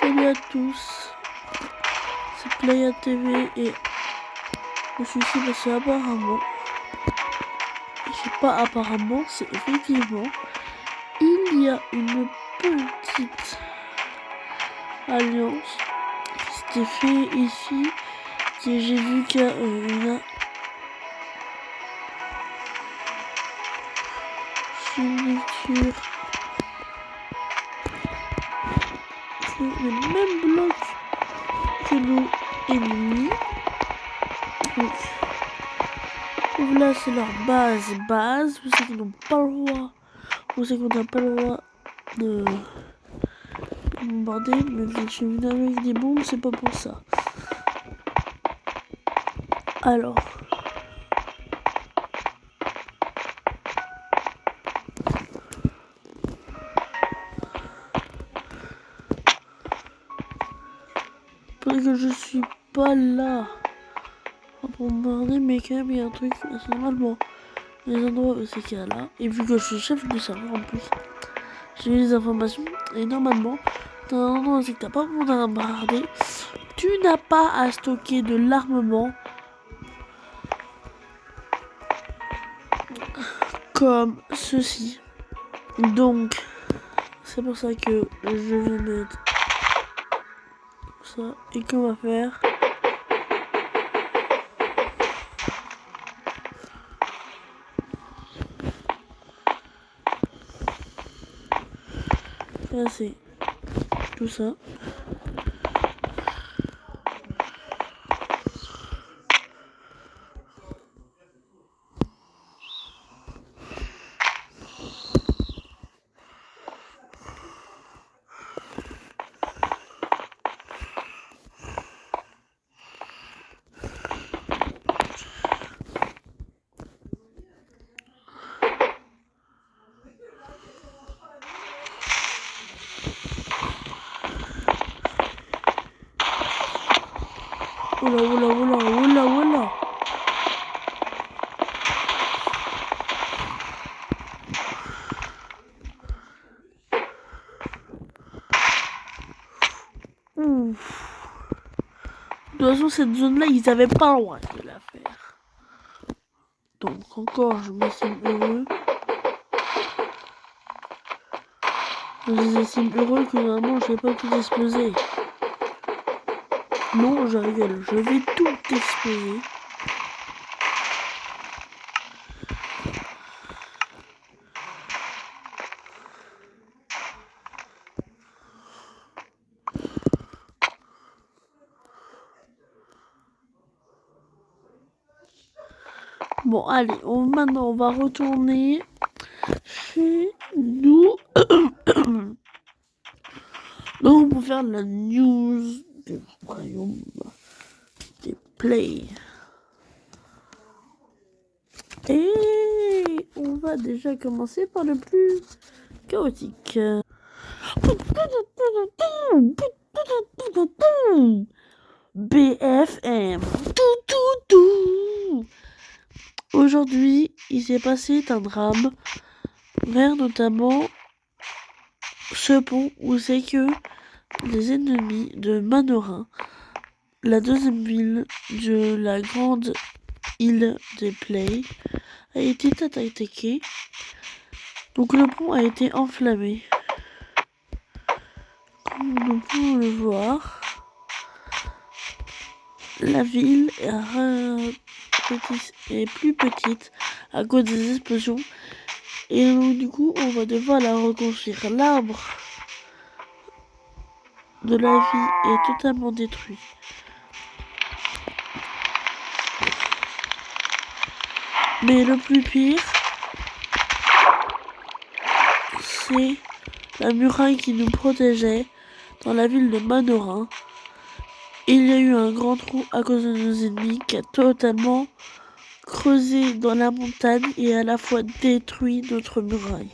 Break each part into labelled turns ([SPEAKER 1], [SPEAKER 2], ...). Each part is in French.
[SPEAKER 1] Salut à tous, c'est Playa TV et je suis ici parce que apparemment, c'est pas apparemment, c'est effectivement, il y a une petite alliance qui s'était fait ici, que j'ai vu qu'il y a une signature sur le même bloc que nos ennemis. Donc là c'est leur base, vous savez qu'ils n'ont pas le droit, vous savez qu'on n'a pas le droit de bombarder, mais je suis venu avec des bombes, c'est pas pour ça. Alors, parce que je suis pas là à bombarder, mais quand même il y a un truc, c'est normalement les endroits où c'est qu'il y a là, et vu que je suis chef de serveur en plus, j'ai eu les informations, et normalement, dans un endroit où c'est que t'as pas bombardé, tu n'as pas à stocker de l'armement comme ceci. Donc, c'est pour ça que je vais mettre ça, et qu'on va faire c'est tout ça. Oula. Ouf. De toute façon, cette zone-là, ils avaient pas le droit de la faire. Donc, encore, je m'estime heureux. Je m'estime heureux que normalement, je vais pas tout exploser. Non, je rigole, je vais tout exploser. Bon, allez, maintenant, on va retourner chez nous. Donc, pour faire la news du royaume des Play. Et on va déjà commencer par le plus chaotique. BFM. Aujourd'hui, il s'est passé un drame vers notamment ce pont où c'est que les ennemis de Manorin, la deuxième ville de la grande île des Play, a été attaqué. Donc le pont a été enflammé. Comme nous pouvons le voir, la ville est plus petite à cause des explosions. Et donc, du coup, on va devoir la reconstruire. L'arbre de la vie est totalement détruit. Mais le plus pire, c'est la muraille qui nous protégeait dans la ville de Manorin. Il y a eu un grand trou à cause de nos ennemis qui a totalement creusé dans la montagne et à la fois détruit notre muraille.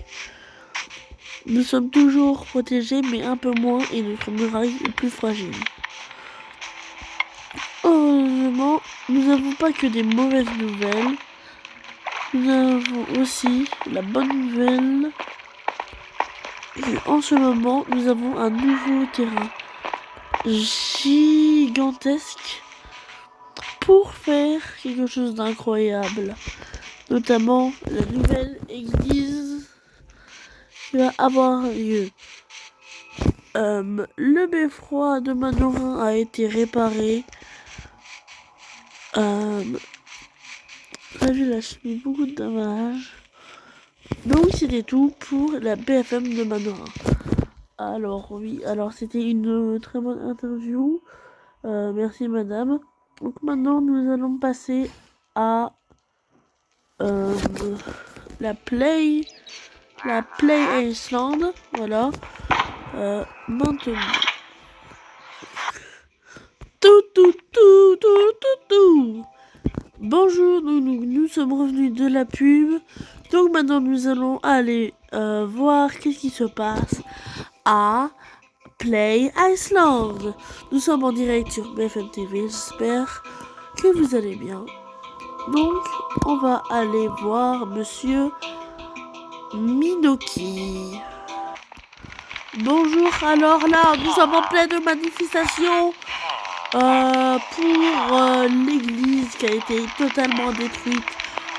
[SPEAKER 1] Nous sommes toujours protégés mais un peu moins et notre muraille est plus fragile. Heureusement, nous n'avons pas que des mauvaises nouvelles. Nous avons aussi la bonne nouvelle. Et en ce moment, nous avons un nouveau terrain gigantesque pour faire quelque chose d'incroyable. Notamment la nouvelle église qui va avoir lieu. Le beffroi de Manorin a été réparé. La ville a subi beaucoup de dommages. Donc c'était tout pour la BFM de Manorin. Alors oui, alors c'était une très bonne interview. Merci madame. Donc maintenant nous allons passer à la Play Iceland. Voilà. Maintenant. Tout. Bonjour, nous sommes revenus de la pub. Donc maintenant nous allons aller voir qu'est-ce qui se passe à Play Iceland. Nous sommes en direct sur BFM TV, j'espère que vous allez bien. Donc on va aller voir monsieur Minoki. Bonjour, alors là nous sommes en pleine manifestation pour l'église qui a été totalement détruite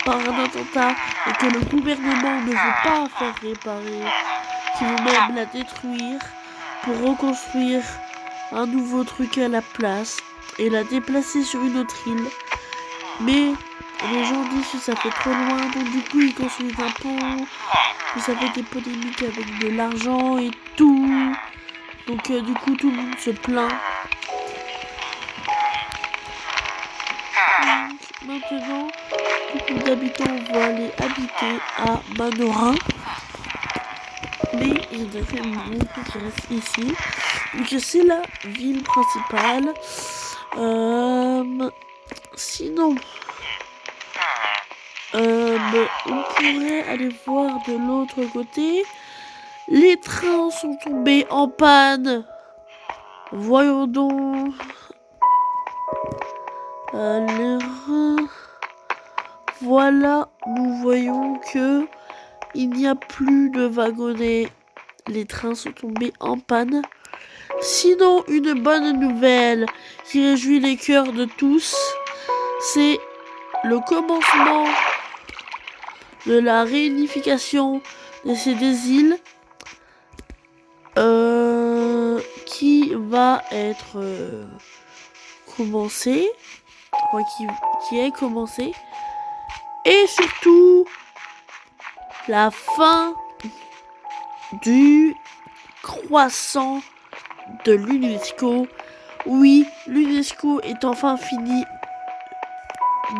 [SPEAKER 1] par un attentat et que le gouvernement ne veut pas faire réparer, qui veut même la détruire pour reconstruire un nouveau truc à la place et la déplacer sur une autre île. Mais les gens disent que ça fait trop loin, donc du coup ils construisent un pont, que ça fait des polémiques avec de l'argent et tout. Donc du coup tout le monde se plaint. Donc, maintenant, beaucoup d'habitants vont aller habiter à Manorin. Mais il y en a quand même beaucoup qui restent ici. Donc c'est la ville principale. Sinon, on pourrait aller voir de l'autre côté. Les trains sont tombés en panne. Voyons donc. Voilà, nous voyons que il n'y a plus de wagonnets. Les trains sont tombés en panne. Sinon, une bonne nouvelle qui réjouit les cœurs de tous, c'est le commencement de la réunification de ces deux îles qui va être commencé, qui est commencé, et surtout la fin du croissant de l'UNESCO. Oui, l'UNESCO est enfin fini.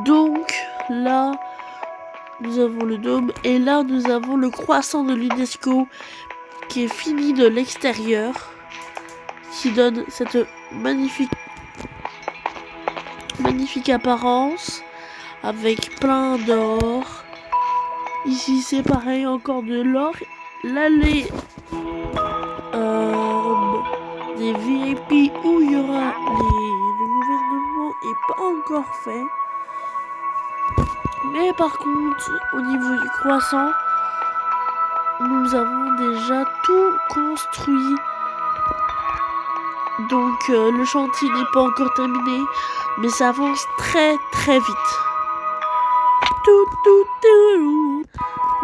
[SPEAKER 1] Donc là, nous avons le dôme et là, nous avons le croissant de l'UNESCO qui est fini de l'extérieur, qui donne cette magnifique apparence avec plein d'or. Ici, c'est pareil, encore de l'or. L'allée des VIP où il y aura le gouvernement est pas encore fait. Mais par contre, au niveau du croissant, nous avons déjà tout construit. Donc le chantier n'est pas encore terminé, mais ça avance très très vite.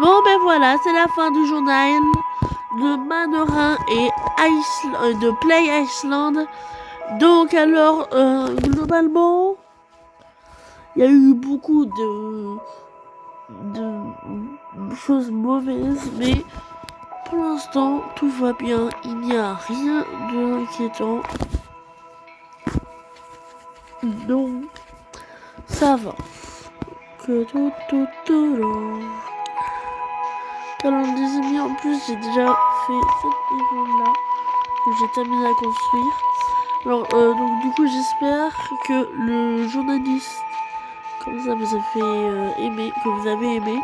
[SPEAKER 1] Bon ben voilà, c'est la fin du journal de Manorin et de Play Iceland. Donc alors, globalement, il y a eu beaucoup de choses mauvaises, mais pour l'instant, tout va bien. Il n'y a rien d'inquiétant. Donc, ça va. Alors, les amis, en plus, j'ai déjà fait cette maison-là que j'ai terminé à construire. Alors, donc, du coup, j'espère que le journaliste, comme ça, vous avez aimé,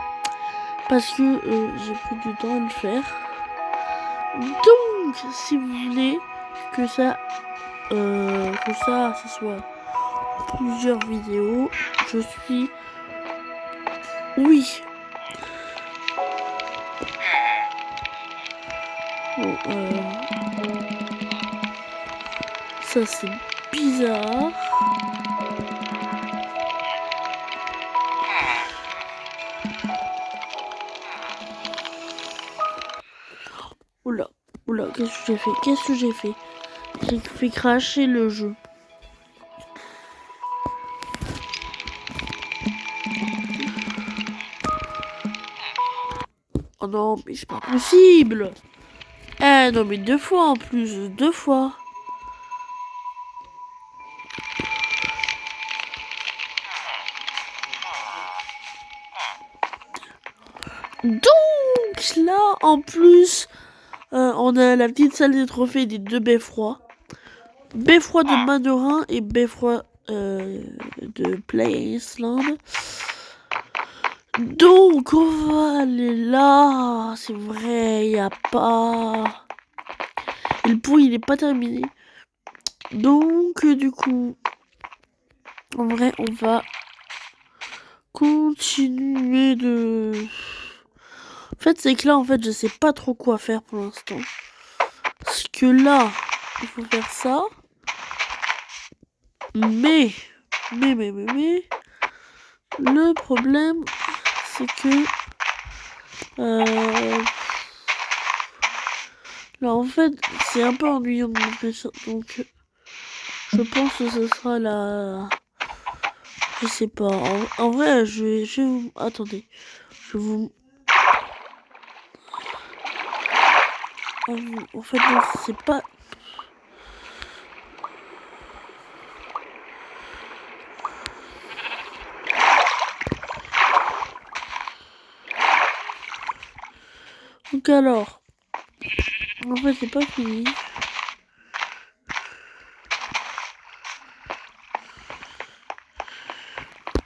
[SPEAKER 1] parce que j'ai pris du temps à le faire. Donc, si vous voulez que ça soit plusieurs vidéos, je suis oui. Bon, ça c'est bizarre. Oula, oula, qu'est-ce que j'ai fait? Qu'est-ce que j'ai fait? J'ai fait cracher le jeu. Oh non, mais c'est pas possible! Eh non, mais 2 fois en plus, 2 fois. Donc là, en plus, on a la petite salle des trophées des 2 beffrois. Beffroi de Manorin et beffroi de Play Island. Donc on va aller là. C'est vrai, il n'y a pas... Et le pont il n'est pas terminé. Donc du coup, en vrai on va continuer de... En fait c'est que là en fait je sais pas trop quoi faire pour l'instant. Parce que là, il faut faire ça. Mais, le problème, c'est que, là, en fait, c'est un peu ennuyant de montrer ça, donc, je pense que ce sera la, je sais pas, en vrai, je vais vous, attendez, je vous, en fait, non, c'est pas, donc alors, en fait, c'est pas fini.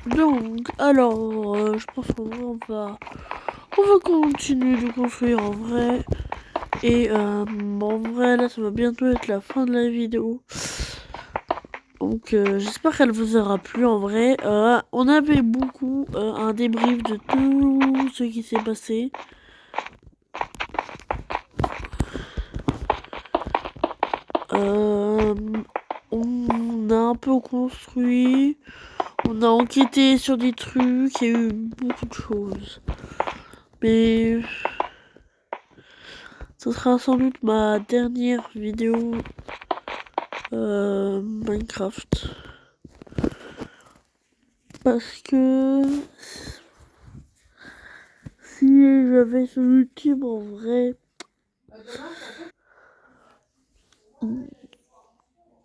[SPEAKER 1] Donc, alors, je pense qu'on va continuer de construire en vrai. Et en vrai, là, ça va bientôt être la fin de la vidéo. Donc, j'espère qu'elle vous aura plu en vrai. On avait beaucoup un débrief de tout ce qui s'est passé. On a un peu construit. On a enquêté sur des trucs. Il y a eu beaucoup de choses. Mais ce sera sans doute ma dernière vidéo Minecraft. Parce que si j'avais sur YouTube en vrai.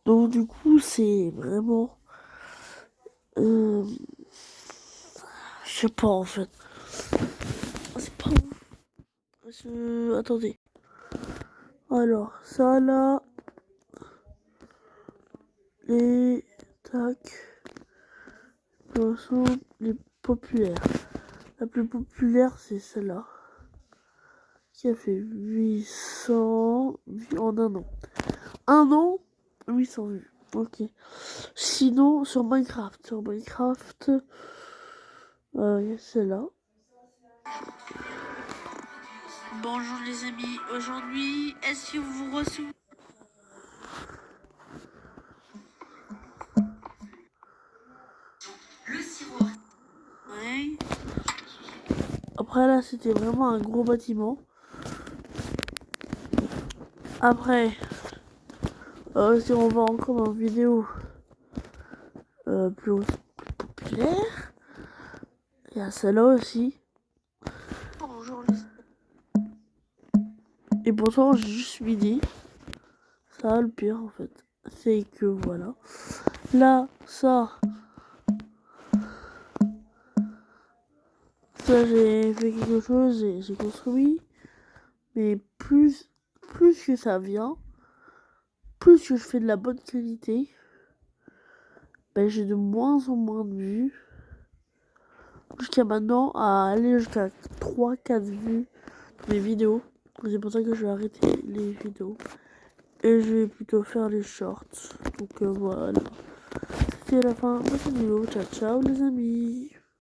[SPEAKER 1] Donc du coup c'est vraiment. Je sais pas en fait. C'est pas ouf. Attendez. Alors ça là. Les tac. Sont les populaires. La plus populaire c'est celle-là. Qui a fait 800 vues en un an. Un an, 800 vues. Ok. Sinon, sur Minecraft. Il y a celle-là. Bonjour les amis. Aujourd'hui, est-ce que vous vous recevez? Le sirop. Ouais. Après là, c'était vraiment un gros bâtiment. Après, si on va encore dans une vidéo plus populaire, il y a celle-là aussi. Bonjour les amis. Et pourtant, j'ai juste midi. Ça, le pire en fait, c'est que voilà. Là, ça j'ai fait quelque chose, j'ai construit. Mais plus que ça vient, plus que je fais de la bonne qualité, ben j'ai de moins en moins de vues. Jusqu'à maintenant, à aller jusqu'à 3-4 vues dans mes vidéos. C'est pour ça que je vais arrêter les vidéos. Et je vais plutôt faire les shorts. Donc voilà. C'était la fin de cette vidéo. Ciao ciao les amis.